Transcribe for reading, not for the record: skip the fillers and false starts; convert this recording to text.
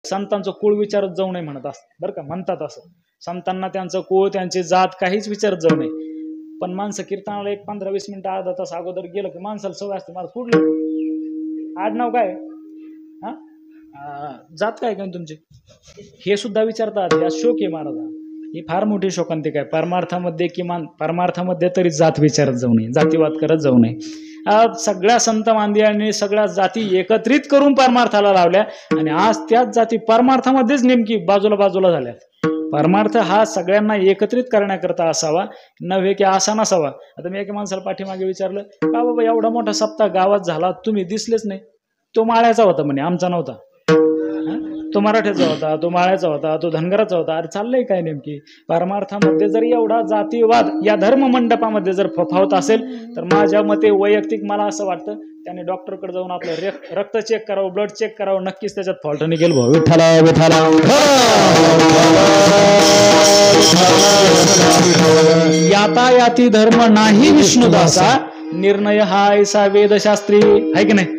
संतांचं कुळ विचारत जाऊ नये म्हणत असत बरं का, म्हणतात असं. संतांना त्यांचं कुळ त्यांची जात काहीच विचारत जाऊ नये. पण माणसं कीर्तनाला एक 15-20 मिनिटं अर्धा तास अगोदर गेलं की माणसाला सवय असते, मला कुठलं आडनाव काय, हा जात काय काय तुमची, हे सुद्धा विचारतात. या शोक आहे महाराजा, ही फार मोठी शोकांतिका आहे. परमार्थामध्ये किमान परमार्थामध्ये तरी जात विचारत जाऊ नये, जातीवाद करत जाऊ नये. सगळ्या संत मांदियांनी सगळ्या जाती एकत्रित करून परमार्थाला लावल्या आणि आज त्याच जाती परमार्थामध्येच नेमकी बाजूला बाजूला झाल्यात. परमार्थ हा सगळ्यांना एकत्रित करण्याकरता असावा, नव्हे की असा नसावा. आता मी एका माणसाला पाठीमागे विचारलं, का बाबा एवढा मोठा सप्ताह गावात झाला तुम्ही दिसलेच नाही. तो माळ्याचा होता म्हणे, आमचा नव्हता. तो मराठ्याचा होता, तो माळ्याचा होता, तो धनगराचा होता. अरे चाललंय काय नेमकी. परमार्थामध्ये जर एवढा जातीवाद या धर्म मंडपामध्ये जर फफावत असेल तर माझ्या मते वैयक्तिक मला असं वाटतं त्याने डॉक्टरकडे जाऊन आपलं रक्त चेक करावं, ब्लड चेक करावं. नक्कीच त्याच्यात फॉल्ट निघेल. भाऊ विठ्ठला विठ्ठला याता याती धर्म नाही विष्णुदासा, निर्णय हा ऐसा वेदशास्त्री आहे की नाही.